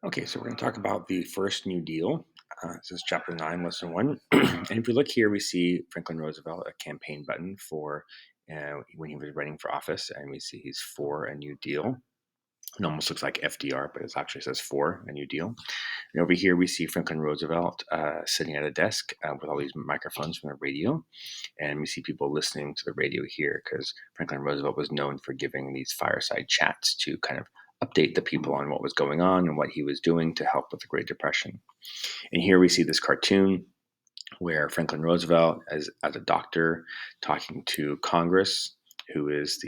Okay, so we're going to talk about the first New Deal. This is chapter 9, lesson 1. And if we look here, we see Franklin Roosevelt, a campaign button for when he was running for office, and we see he's for a New Deal. It almost looks like FDR, but it actually says for a New Deal. And over here, we see Franklin Roosevelt sitting at a desk with all these microphones from the radio. And we see people listening to the radio here because Franklin Roosevelt was known for giving these fireside chats to kind of update the people on what was going on and what he was doing to help with the Great Depression. And here we see this cartoon where Franklin Roosevelt, as a doctor, talking to Congress, who is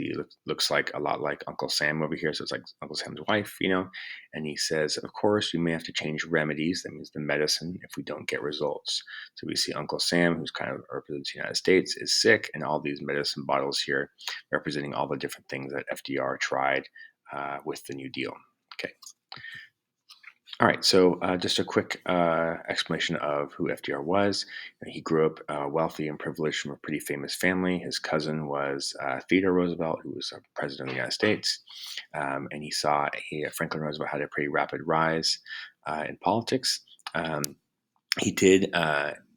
looks like a lot like Uncle Sam over here. So it's like Uncle Sam's wife. And he says, of course, we may have to change remedies. That means the medicine if we don't get results. So we see Uncle Sam, who's kind of represents the United States, is sick, and all these medicine bottles here representing all the different things that FDR tried with the New Deal. Okay. All right, so just a quick explanation of who FDR was. He grew up wealthy and privileged from a pretty famous family. His cousin was Theodore Roosevelt, who was president of the United States. And he saw Franklin Roosevelt had a pretty rapid rise in politics. He did,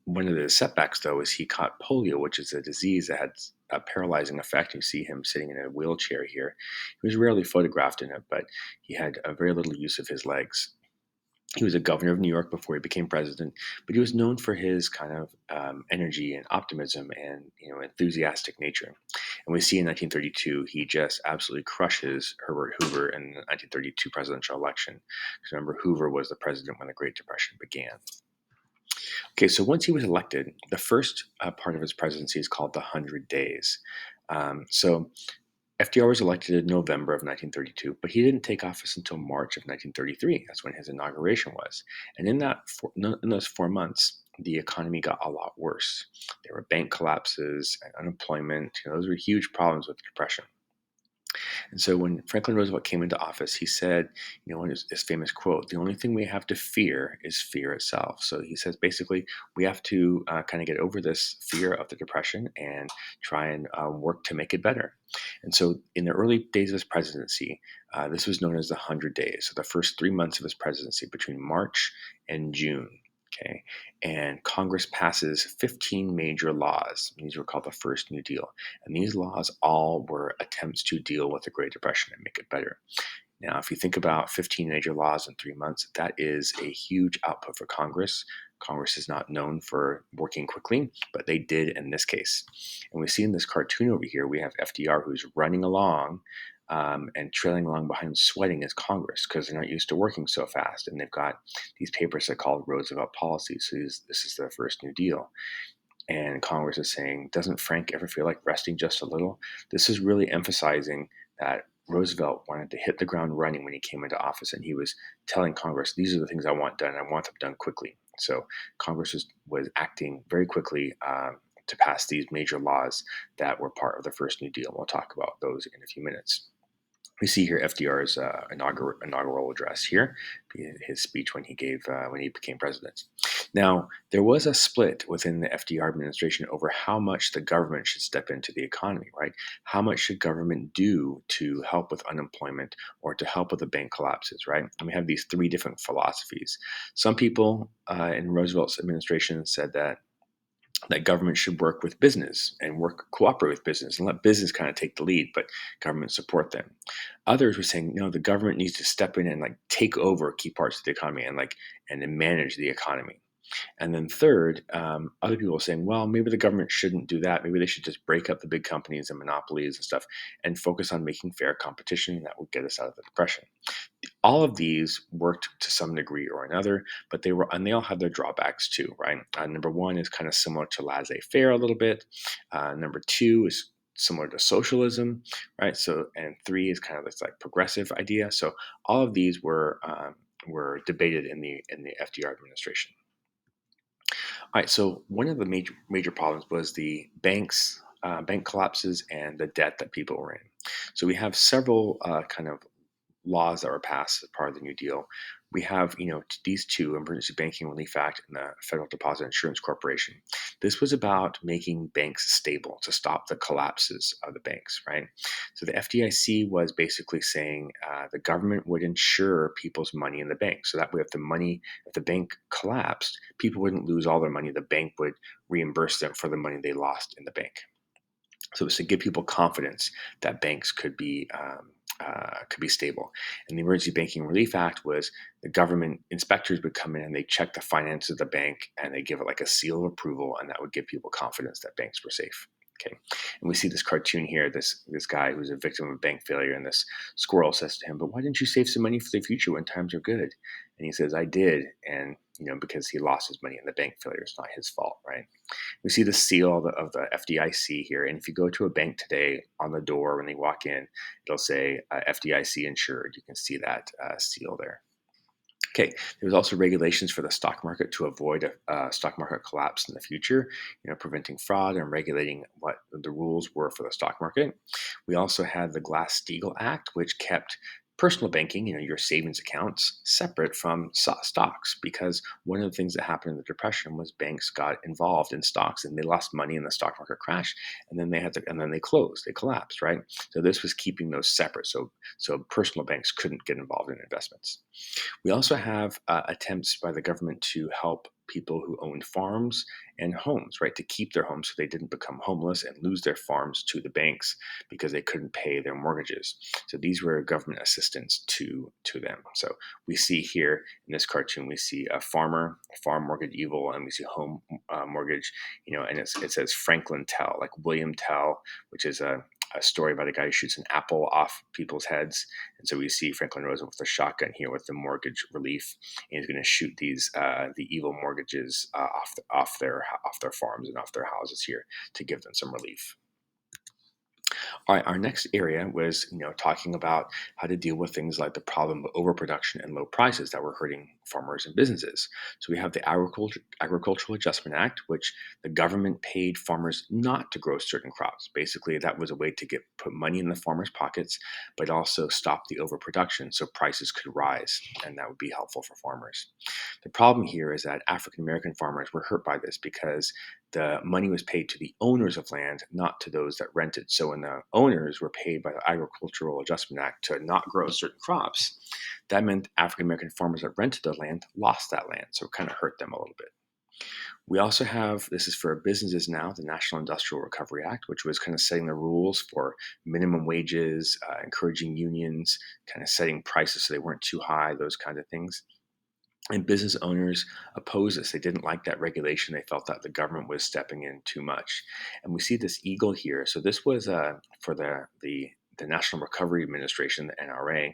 one of the setbacks, though, is he caught polio, which is a disease that had a paralyzing effect. You see him sitting in a wheelchair here. He was rarely photographed in it, but he had very little use of his legs. He was a governor of New York before he became president, but he was known for his kind of energy and optimism and enthusiastic nature. And we see in 1932 he just absolutely crushes Herbert Hoover in the 1932 presidential election. Because remember, Hoover was the president when the Great Depression began. Okay, so once he was elected, the first part of his presidency is called the 100 Days. So FDR was elected in November of 1932, but he didn't take office until March of 1933. That's when his inauguration was. And in those 4 months, the economy got a lot worse. There were bank collapses and unemployment. Those were huge problems with the Depression. And so when Franklin Roosevelt came into office, he said, in his famous quote, the only thing we have to fear is fear itself. So he says basically we have to kind of get over this fear of the Depression and try and work to make it better. And so in the early days of his presidency, this was known as the 100 Days. So the first 3 months of his presidency between March and June. Okay, and Congress passes 15 major laws. These were called the First New Deal. And these laws all were attempts to deal with the Great Depression and make it better. Now, if you think about 15 major laws in 3 months, that is a huge output for Congress. Congress is not known for working quickly, but they did in this case. And we see in this cartoon over here, we have FDR who's running along and trailing along behind, sweating as Congress because they're not used to working so fast. And they've got these papers that are called Roosevelt policies. So this is their first New Deal. And Congress is saying, doesn't Frank ever feel like resting just a little? This is really emphasizing that Roosevelt wanted to hit the ground running when he came into office, and he was telling Congress, these are the things I want done. I want them done quickly. So Congress was acting very quickly to pass these major laws that were part of the first New Deal. We'll talk about those in a few minutes. We see here FDR's inaugural address here, his speech when he became president. Now, there was a split within the FDR administration over how much the government should step into the economy, right? How much should government do to help with unemployment or to help with the bank collapses, right? And we have these three different philosophies. Some people in Roosevelt's administration said that government should work with business and cooperate with business and let business kind of take the lead, but government support them. Others were saying, no, the government needs to step in and take over key parts of the economy and then manage the economy. And then third, other people are saying, well, maybe the government shouldn't do that. Maybe they should just break up the big companies and monopolies and stuff and focus on making fair competition that would get us out of the Depression. All of these worked to some degree or another, but they all had their drawbacks too, right? Number one is kind of similar to laissez-faire a little bit. Number two is similar to socialism, right? So, and three is kind of this progressive idea. So, all of these were debated in the FDR administration. All right, so one of the major problems was the bank collapses and the debt that people were in. So we have several kind of laws that were passed as part of the New Deal, we have, these two, Emergency Banking Relief Act and the Federal Deposit Insurance Corporation. This was about making banks stable to stop the collapses of the banks, right? So the FDIC was basically saying the government would insure people's money in the bank. So that way, if the bank collapsed, people wouldn't lose all their money. The bank would reimburse them for the money they lost in the bank. So it was to give people confidence that banks could be stable. And the Emergency Banking Relief Act was the government inspectors would come in and they check the finances of the bank and they give it like a seal of approval, and that would give people confidence that banks were safe. Okay, and we see this cartoon here. This guy who's a victim of bank failure, and this squirrel says to him, "But why didn't you save some money for the future when times are good?" And he says, "I did," and because he lost his money in the bank failure, it's not his fault, right? We see the seal of the FDIC here. And if you go to a bank today, on the door when they walk in, it'll say FDIC insured. You can see that seal there. Okay, there's also regulations for the stock market to avoid a stock market collapse in the future, preventing fraud and regulating what the rules were for the stock market. We also had the Glass-Steagall Act, which kept personal banking, your savings accounts, separate from stocks, because one of the things that happened in the Depression was banks got involved in stocks and they lost money in the stock market crash, and then they closed, they collapsed, right? So this was keeping those separate, so personal banks couldn't get involved in investments. We also have attempts by the government to help people who owned farms and homes, right, to keep their homes so they didn't become homeless and lose their farms to the banks because they couldn't pay their mortgages. So these were government assistance to them. So we see here in this cartoon, we see a farmer, farm mortgage evil, and we see home mortgage, and it says Franklin Tell, like William Tell, which is a story about a guy who shoots an apple off people's heads. And so we see Franklin Roosevelt with a shotgun here with the mortgage relief, and he's going to shoot these the evil mortgages off their farms and off their houses here to give them some relief. All right, our next area was, talking about how to deal with things like the problem of overproduction and low prices that were hurting farmers and businesses. So we have the Agricultural Adjustment Act, which the government paid farmers not to grow certain crops. Basically, that was a way to put money in the farmers' pockets, but also stop the overproduction so prices could rise, and that would be helpful for farmers. The problem here is that African American farmers were hurt by this because the money was paid to the owners of land, not to those that rented. So when the owners were paid by the Agricultural Adjustment Act to not grow certain crops, that meant African American farmers that rented the land lost that land. So it kind of hurt them a little bit. We also have, this is for businesses now, the National Industrial Recovery Act, which was kind of setting the rules for minimum wages, encouraging unions, kind of setting prices so they weren't too high, those kind of things. And business owners opposed this. They didn't like that regulation. They felt that the government was stepping in too much. And we see this eagle here. So this was for the National Recovery Administration, the NRA.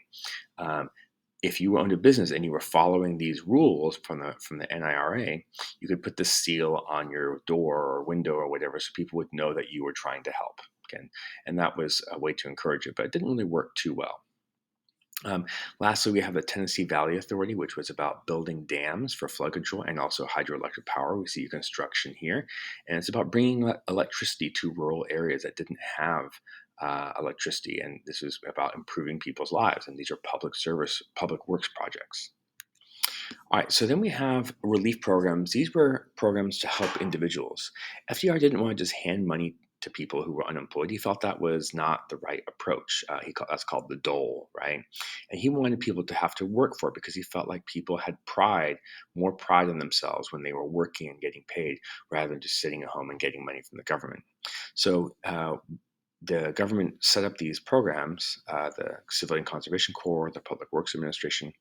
If you owned a business and you were following these rules from the NIRA, you could put the seal on your door or window or whatever, so people would know that you were trying to help. Okay? And that was a way to encourage it, but it didn't really work too well. Lastly, we have the Tennessee Valley Authority, which was about building dams for flood control and also hydroelectric power. We see construction here, and it's about bringing electricity to rural areas that didn't have electricity, and this is about improving people's lives. And these are public works projects. All right, so then we have relief programs. These were programs to help individuals. FDR didn't want to just hand money to people who were unemployed. He felt that was not the right approach. That's called the dole, right? And he wanted people to have to work for it because he felt like people had more pride in themselves when they were working and getting paid rather than just sitting at home and getting money from the government. So the government set up these programs, the Civilian Conservation Corps, the Public Works Administration,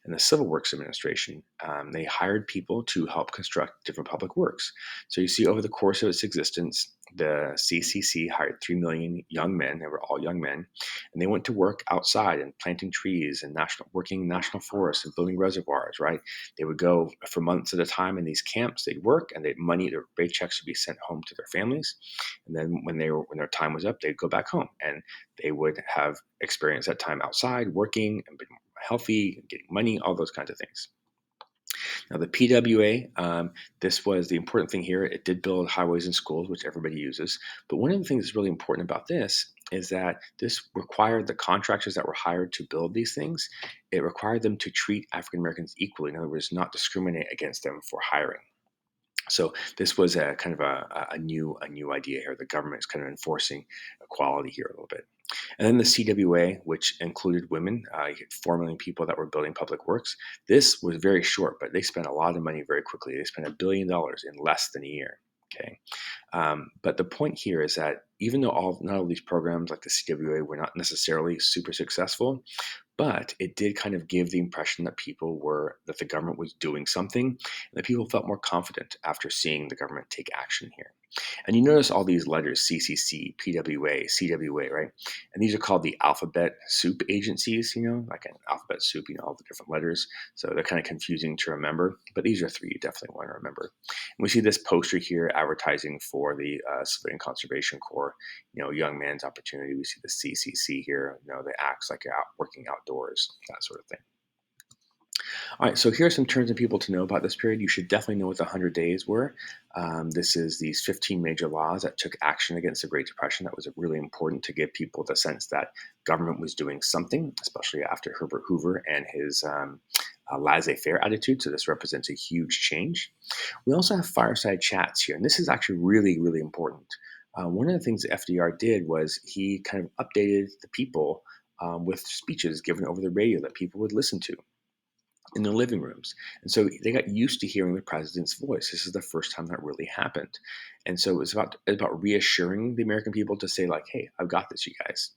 and the Civil Works Administration. They hired people to help construct different public works. So you see over the course of its existence, the CCC hired 3 million young men. They were all young men, and they went to work outside and planting trees and working in national forests and building reservoirs, right? They would go for months at a time in these camps. They'd work, and their paychecks would be sent home to their families. And then when their time was up, they'd go back home, and they would have experienced that time outside working and being healthy, getting money, all those kinds of things. Now, the PWA, this was the important thing here. It did build highways and schools, which everybody uses. But one of the things that's really important about this is that this required the contractors that were hired to build these things, it required them to treat African Americans equally. In other words, not discriminate against them for hiring. So this was a kind of a new idea here. The government is kind of enforcing equality here a little bit. And then the CWA, which included women, you had 4 million people that were building public works. This was very short, but they spent a lot of money very quickly. They spent $1 billion in less than a year. Okay. But the point here is that even though not all these programs like the CWA were not necessarily super successful, but it did kind of give the impression that that the government was doing something, and that people felt more confident after seeing the government take action here. And you notice all these letters: CCC, PWA, CWA, right? And these are called the alphabet soup agencies, like an alphabet soup, all the different letters. So they're kind of confusing to remember, but these are three you definitely want to remember. And we see this poster here advertising for the Civilian Conservation Corps, young man's opportunity. We see the CCC here, that acts like working outdoors, that sort of thing. All right, so here are some terms and people to know about this period. You should definitely know what the 100 days were. This is these 15 major laws that took action against the Great Depression. That was really important to give people the sense that government was doing something, especially after Herbert Hoover and his laissez-faire attitude. So this represents a huge change. We also have fireside chats here, and this is actually really, really important. One of the things that FDR did was he kind of updated the people with speeches given over the radio that people would listen to in their living rooms. And so they got used to hearing the president's voice. This is the first time that really happened. And so it was about reassuring the American people to say, like, hey, I've got this, you guys.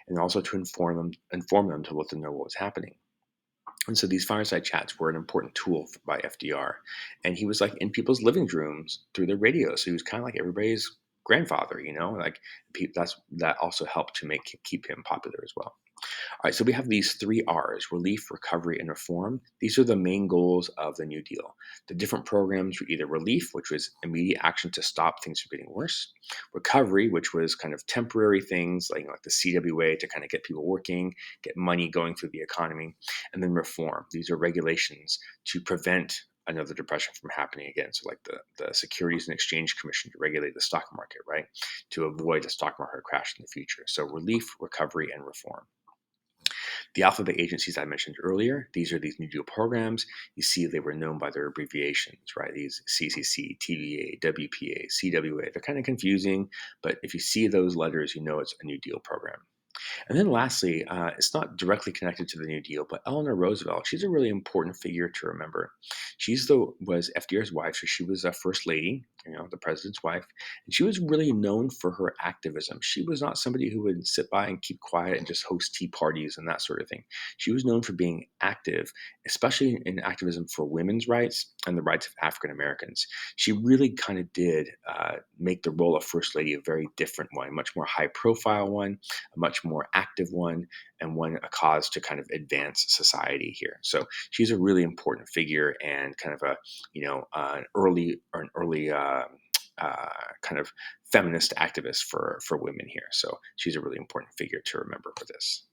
And also to inform them to let them know what was happening. And so these fireside chats were an important tool by FDR. And he was like in people's living rooms through their radio. So he was kind of like everybody's grandfather, like that also helped to keep him popular as well. All right, so we have these three R's: relief, recovery, and reform. These are the main goals of the New Deal. The different programs were either relief, which was immediate action to stop things from getting worse; recovery, which was kind of temporary things like the CWA to kind of get people working, get money going through the economy; and then reform. These are regulations to prevent another depression from happening again. So like the Securities and Exchange Commission to regulate the stock market, right? To avoid a stock market crash in the future. So relief, recovery, and reform. The alphabet agencies I mentioned earlier, these are these New Deal programs. You see they were known by their abbreviations, right? These CCC, TVA, WPA, CWA. They're kind of confusing, but if you see those letters, you know it's a New Deal program. And then lastly, it's not directly connected to the New Deal, but Eleanor Roosevelt, she's a really important figure to remember. Was FDR's wife, so she was a first lady, the president's wife, and she was really known for her activism. She was not somebody who would sit by and keep quiet and just host tea parties and that sort of thing. She was known for being active, especially in activism for women's rights and the rights of African Americans. She really kind of did make the role of first lady a very different one, much more high profile one, a much more active one, and a cause to kind of advance society here. So she's a really important figure and kind of an early kind of feminist activist for women here. So she's a really important figure to remember for this.